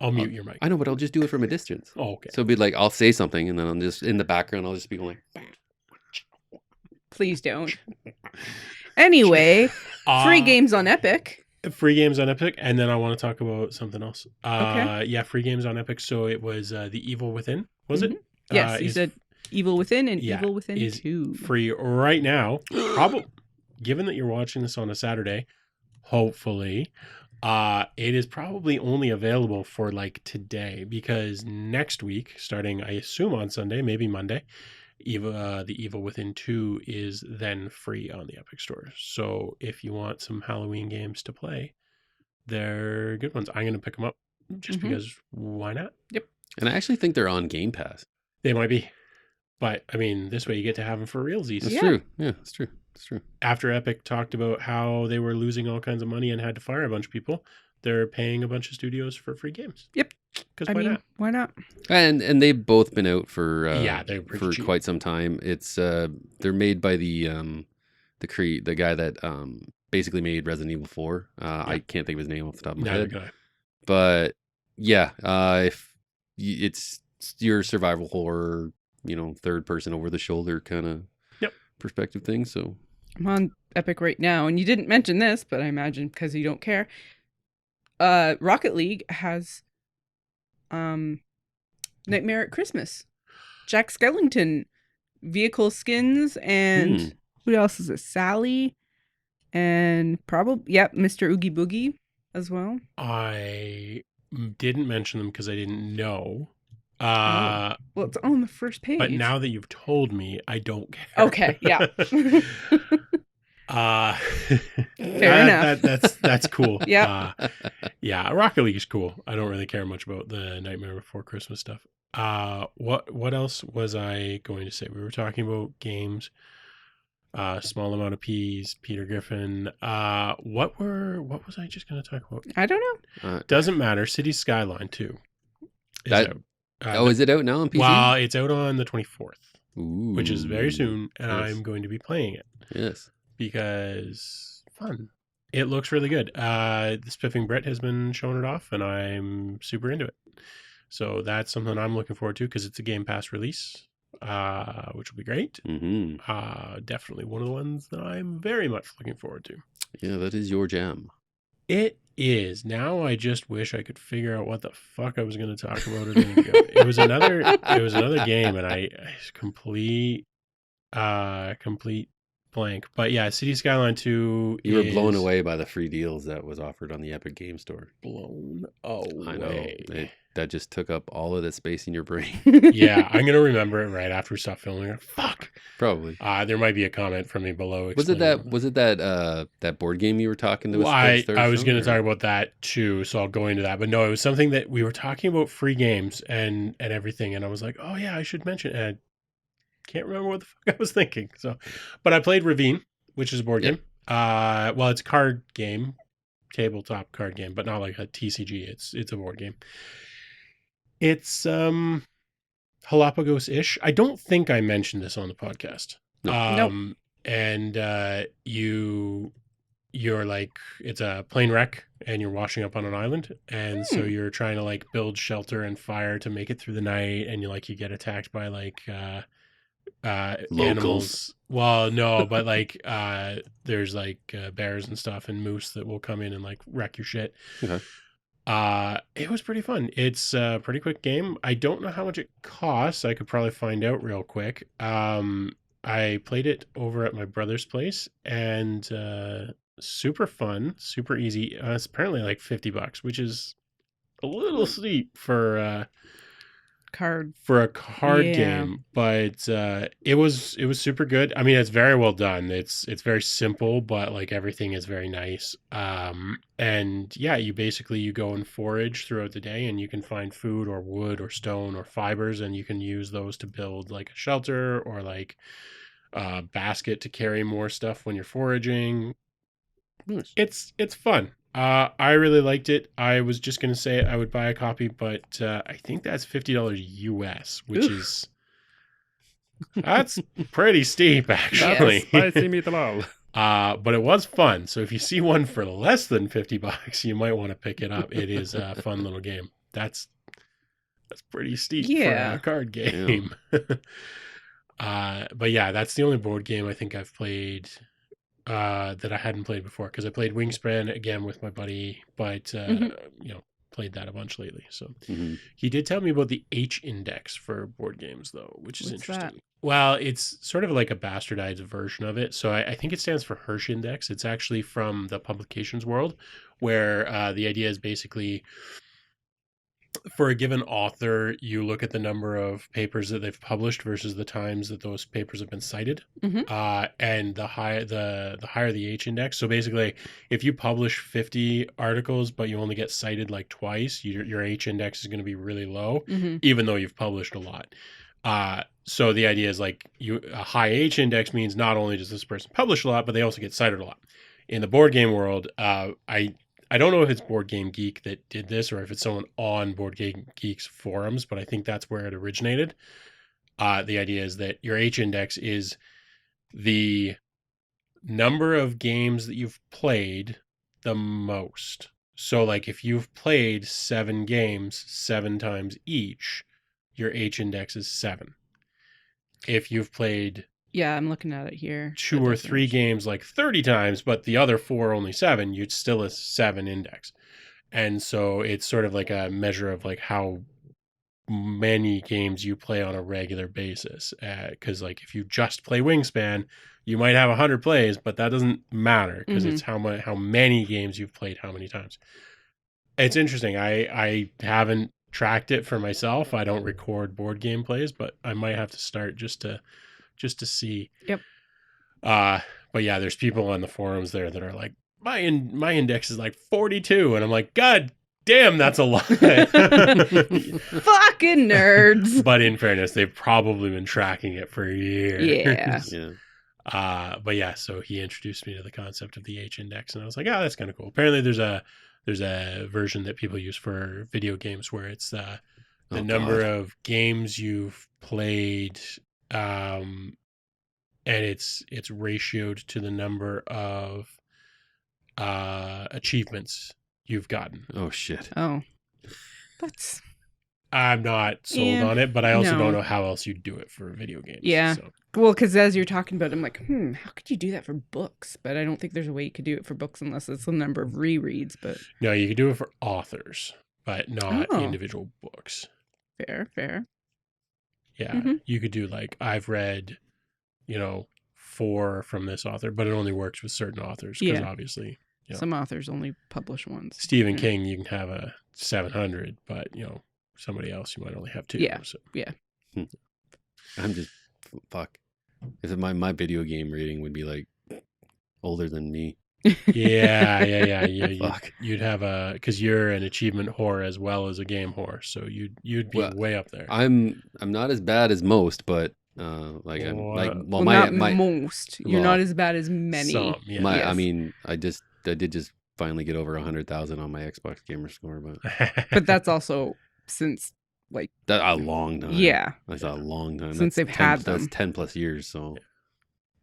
I'll mute your mic. I know, but I'll just do it from a distance. Oh, okay. So it'll be like I'll say something, and then I'm just in the background. I'll just be going like, Please don't. Anyway, free games on Epic. Free games on Epic, and then I want to talk about something else. Okay. Yeah, free games on Epic. So it was The Evil Within, was it? Yes, you is said Evil Within and yeah, Evil Within is 2. free right now. Probably, given that you're watching this on a Saturday, hopefully, it is probably only available for like today, because next week, starting I assume on Sunday, maybe Monday, The Evil Within 2 is then free on the Epic Store. So if you want some Halloween games to play, they're good ones. I'm going to pick them up just Mhm. because why not? and I actually think they're on Game Pass. They might be. But I mean, this way you get to have them for realsies. That's Yeah. true. Yeah, it's true. It's true. After Epic talked about how they were losing all kinds of money and had to fire a bunch of people, they're paying a bunch of studios for free games. Yep. Because I why mean, not? why not? And they've both been out for Yeah, they're pretty for cheap. quite some time. It's they're made by the guy that basically made Resident Evil 4. I can't think of his name off the top of my Neither head. can I. But yeah, if it's your survival horror, third person over the shoulder kind of Yep. perspective thing. So I'm on Epic right now, and you didn't mention this, but I imagine because you don't care. Rocket League has Nightmare at Christmas, Jack Skellington vehicle skins, and who else is it? Sally, and probably Mr. Oogie Boogie as well. I didn't mention them because I didn't know. Well, it's on the first page. But now that you've told me, I don't care. Okay, yeah. Fair enough. That's cool. Yeah. Yeah, Rocket League is cool. I don't really care much about the Nightmare Before Christmas stuff. What else was I going to say? We were talking about games. Small amount of peas, Peter Griffin. What was I just going to talk about? I don't know. Doesn't matter. City Skyline 2. Is That- out. is it out now on PC? Well, it's out on the 24th, Ooh. which is very soon, and Yes. I'm going to be playing it Yes. because fun. It looks really good. The Spiffing Brett has been showing it off, and I'm super into it. So that's something I'm looking forward to because it's a Game Pass release, which will be great. Mm-hmm. Definitely one of the ones that I'm very much looking forward to. Yeah, that is your jam. It is. Now I just wish I could figure out what the fuck I was going to talk about a minute ago. It was another game, and I complete blank. But yeah, City Skyline 2 You were blown is away by the free deals that was offered on the Epic Game Store. blown I know. away. That just took up all of the space in your brain. Yeah, I'm gonna remember it right after we stop filming. Fuck. Probably. There might be a comment from me below. Was it that board game you were talking to us Well, about at the start of I the was show, going to or- talk about that too, so I'll go into that. But no, it was something that we were talking about free games and everything, and I was like, oh yeah, I should mention. And I can't remember what the fuck I was thinking. So, but I played Ravine, which is a board Yeah. game. Well, it's a card game, tabletop card game, but not like a TCG. It's a board game. It's Galapagos-ish. I don't think I mentioned this on the podcast. No. Nope. And you're like, it's a plane wreck and you're washing up on an island, and so you're trying to like build shelter and fire to make it through the night, and you get attacked by like animals. Well, no, but like there's like bears and stuff and moose that will come in and like wreck your shit. Okay. It was pretty fun. It's a pretty quick game. I don't know how much it costs. I could probably find out real quick. I played it over at my brother's place, and super fun, super easy. It's apparently like $50, which is a little steep for a Card. card Yeah. game, but it was super good. I mean, it's very well done. It's very simple, but like everything is very nice. And yeah, you go and forage throughout the day, and you can find food or wood or stone or fibers, and you can use those to build like a shelter or like a basket to carry more stuff when you're foraging. Nice. It's fun. I really liked it. I was just gonna say I would buy a copy, but I think that's $50 US, which is that's pretty steep actually. Spicy meatball. But it was fun. So if you see one for less than $50, you might want to pick it up. It is a fun little game. That's pretty steep Yeah. for a card game. But yeah, that's the only board game I think I've played that I hadn't played before, because I played Wingspan again with my buddy, but played that a bunch lately. So he did tell me about the H index for board games though, which is What's interesting. that? Well, it's sort of like a bastardized version of it. So I think it stands for Hirsch Index. It's actually from the publications world, where the idea is basically, for a given author, you look at the number of papers that they've published versus the times that those papers have been cited, and the higher the H index. So basically, if you publish 50 articles but you only get cited like twice, your H index is going to be really low, even though you've published a lot. So the idea is like a high H index means not only does this person publish a lot, but they also get cited a lot. In the board game world, I don't know if it's Board Game Geek that did this or if it's someone on Board Game Geek's forums, but I think that's where it originated. The idea is that your H index is the number of games that you've played the most. So like if you've played 7 games 7 times each, your H index is 7. If you've played I'm looking at it here. 2 or 3 games like 30 times, but the other 4 only 7, you'd still a 7 index. And so it's sort of like a measure of like how many games you play on a regular basis. Because like if you just play Wingspan, you might have 100 plays, but that doesn't matter because it's how many games you've played how many times. It's interesting. I haven't tracked it for myself. I don't record board game plays, but I might have to start just to see. Yep. But yeah, there's people on the forums there that are like, my index is like 42, and I'm like, God damn, that's a lot. Fucking nerds. But in fairness, they've probably been tracking it for years. Yeah. But yeah, so he introduced me to the concept of the H index, and I was like, oh, that's kind of cool. Apparently, there's a version that people use for video games where it's the number of games you've played. And it's ratioed to the number of achievements you've gotten. Oh shit. Oh, that's. I'm not sold on it, but I also no. don't know how else you do it for video games. Yeah. So. Well, because as you're talking about it, I'm like, how could you do that for books? But I don't think there's a way you could do it for books unless it's the number of rereads. But No, you could do it for authors, but not individual books. fair. Yeah, you could do like, I've read, 4 from this author, but it only works with certain authors because Yeah. obviously, Some authors only publish once. Stephen Yeah. King, you can have a 700, but somebody else you might only have 2. Yeah. So. Yeah. I'm just fuck. If my video game rating would be like older than me. Yeah. Fuck. You'd have because you're an achievement whore as well as a game whore, so you'd be way up there. I'm not as bad as most, but like I'm like Well, not most. You're not as bad as many. Some, yeah. I mean, I did just finally get over 100,000 on my Xbox gamer score, but that's also since like that a long time. Yeah, that's a long time. Since they've had them. That's 10 plus years. So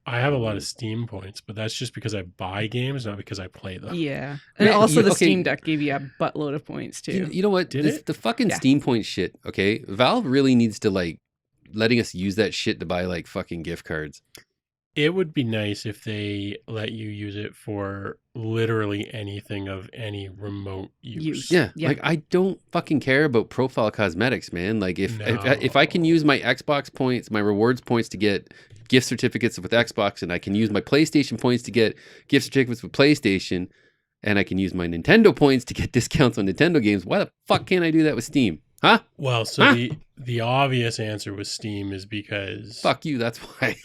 I have a lot of Steam points, but that's just because I buy games, not because I play them. Yeah, and also the Steam Deck gave you a buttload of points too. You know what? The fucking Steam point shit. Okay, Valve really needs to like letting us use that shit to buy like fucking gift cards. It would be nice if they let you use it for literally anything of any remote use. Yeah, like I don't fucking care about profile cosmetics, man. Like if I can use my Xbox points, my rewards points to get gift certificates with Xbox, and I can use my PlayStation points to get gift certificates with PlayStation, and I can use my Nintendo points to get discounts on Nintendo games, why the fuck can't I do that with Steam? Huh? Well, so the obvious answer with Steam is because... Fuck you, that's why.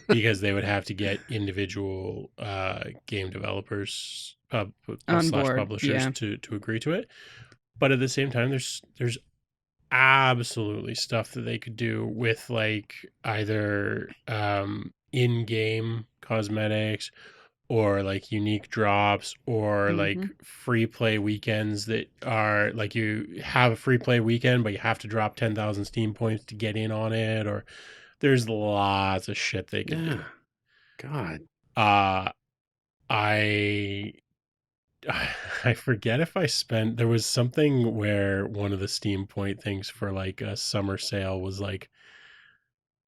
Because they would have to get individual game developers / publishers to agree to it. But at the same time, there's absolutely stuff that they could do with like either in-game cosmetics or like unique drops or like free play weekends that are like you have a free play weekend, but you have to drop 10,000 Steam points to get in on it. Or there's lots of shit they can do. God. I forget if I spent, there was something where one of the Steam point things for like a summer sale was like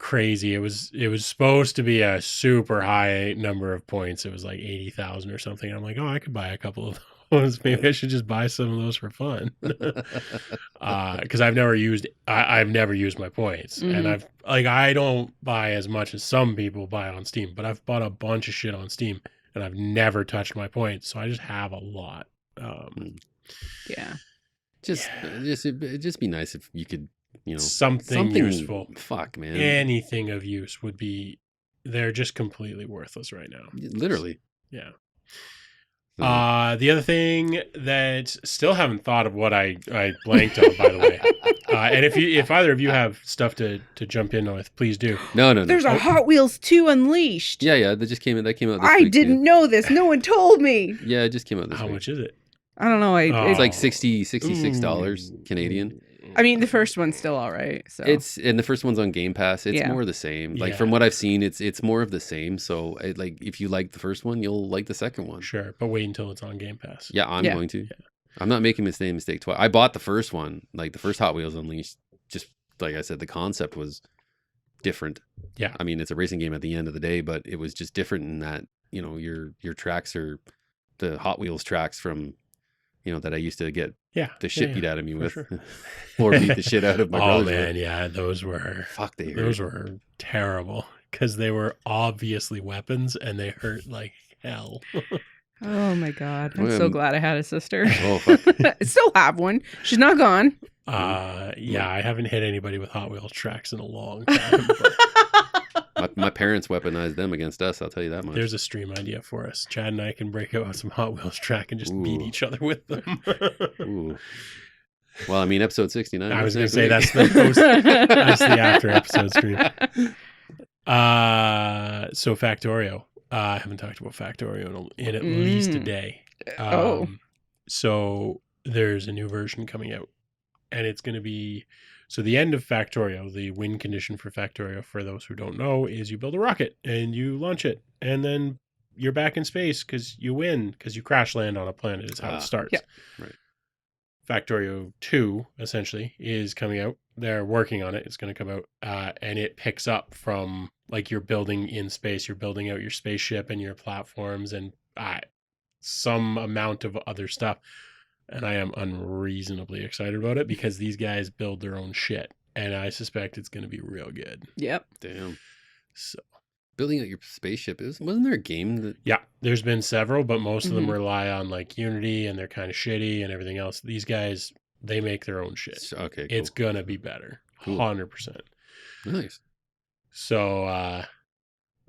crazy. It was supposed to be a super high number of points. It was like 80,000 or something. I'm like, oh, I could buy a couple of those. Maybe I should just buy some of those for fun. Because I've never used my points, and I don't buy as much as some people buy on Steam, but I've bought a bunch of shit on Steam, and I've never touched my points, so I just have a lot. It'd just be nice if you could. Something useful. Fuck, man. Anything of use would be. They're just completely worthless right now. Literally. Yeah. The other thing that still haven't thought of what I blanked on, by the way. And if either of you have stuff to jump in with, please do. No. There's a Hot Wheels 2 Unleashed. Yeah. That came out. This I week, didn't know this. No one told me. Yeah, it just came out this week. How much is it? I don't know. It's like $66 Canadian. I mean, the first one's still all right. So and the first one's on Game Pass. It's more the same. Like from what I've seen, it's more of the same. So like if you like the first one, you'll like the second one. Sure, but wait until it's on Game Pass. Yeah, I'm going to. Yeah. I'm not making the same mistake twice. I bought the first one, like the first Hot Wheels Unleashed. Just like I said, the concept was different. Yeah. I mean, it's a racing game at the end of the day, but it was just different in that your tracks are the Hot Wheels tracks from. That I used to get the shit beat out of me with, sure. Or beat the shit out of my brothers. Oh man, yeah, those were those were terrible because they were obviously weapons and they hurt like hell. Oh my god, I'm so glad I had a sister. Oh fuck, I still have one. She's not gone. Yeah, I haven't hit anybody with Hot Wheels tracks in a long time. My parents weaponized them against us. I'll tell you that much. There's a stream idea for us. Chad and I can break out some Hot Wheels track and just beat each other with them. Ooh. Well, I mean, episode 69. I was going to say that's the after episode stream. So Factorio. I haven't talked about Factorio in at least a day. So there's a new version coming out, and it's going to be. So the end of Factorio, the win condition for Factorio, for those who don't know, is you build a rocket and you launch it, and then you're back in space because you win because you crash land on a planet is how it starts. Yeah. Right. Factorio 2, essentially, is coming out. They're working on it. It's going to come out, and it picks up from, like, you're building in space. You're building out your spaceship and your platforms and some amount of other stuff. And I am unreasonably excited about it because these guys build their own shit. And I suspect it's going to be real good. Yep. Damn. So building out your spaceship. Wasn't there a game that? Yeah, there's been several, but most of them Mhm. rely on like Unity, and they're kind of shitty and everything else. These guys, they make their own shit. Okay, cool. It's gonna be better, Cool. 100%. Nice. So,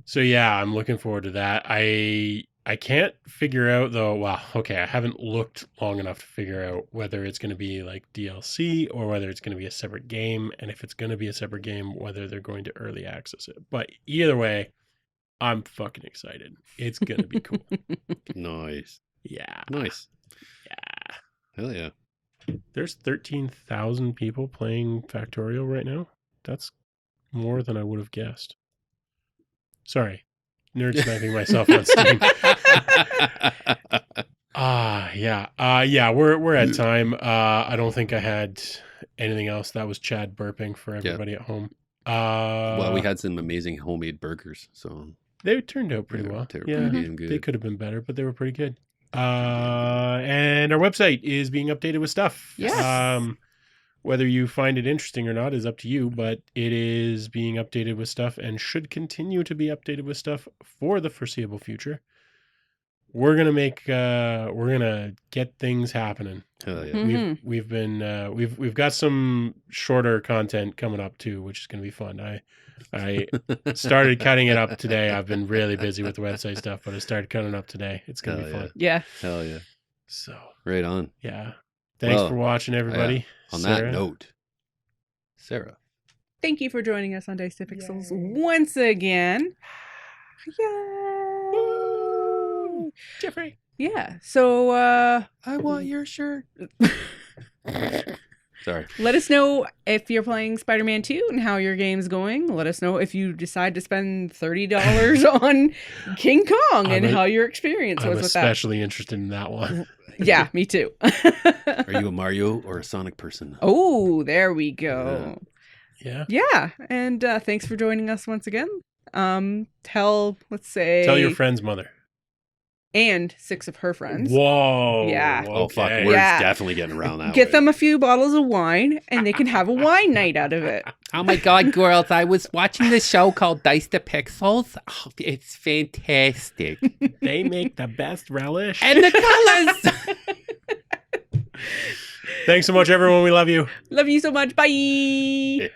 so yeah, I'm looking forward to that. I can't figure out though. Well, okay, I haven't looked long enough to figure out whether it's going to be like DLC or whether it's going to be a separate game, and if it's going to be a separate game, whether they're going to early access it. But either way, I'm fucking excited. It's gonna be cool. Nice. Yeah, Nice. yeah. Hell yeah. There's 13,000 people playing Factorial right now. That's more than I would have guessed. Sorry, nerd sniping myself on Steam. Yeah. We're at time. I don't think I had anything else. That was Chad burping for everybody at home. Well, we had some amazing homemade burgers, so They turned out pretty well. They were pretty damn good. They could have been better, but they were pretty good. And our website is being updated with stuff. Yes. Whether you find it interesting or not is up to you, but it is being updated with stuff and should continue to be updated with stuff for the foreseeable future. We're gonna get things happening. Hell yeah. Mhm. We've got some shorter content coming up too, which is gonna be fun. I started cutting it up today. I've been really busy with the website stuff, but I started cutting it up today. It's gonna be fun. Yeah. Hell yeah. So Right on. yeah. Thanks for watching, everybody. On Sarah. that note, Sarah. Thank you for joining us on Dice to Pixels once again. Yay! Jeffrey. Yeah. So I want your shirt. Sorry. let us know if you're playing Spider-Man 2 and how your game's going. Let us know if you decide to spend $30 on King Kong and how your experience I'm was with that. especially interested in that one. Yeah, me too. Are you a Mario or a Sonic person? Oh, there we go. Yeah. Yeah. And thanks for joining us once again. Tell your friend's mother. And 6 of her friends. Whoa. Yeah. Oh, fuck. Okay. We're Yeah. definitely getting around that Get way. them a few bottles of wine and they can have a wine night out of it. Oh my god, girls, I was watching this show called Dice to Pixels. Oh, it's fantastic. They make the best relish. And the colors! Thanks so much, everyone. We love you. Love you so much. Bye.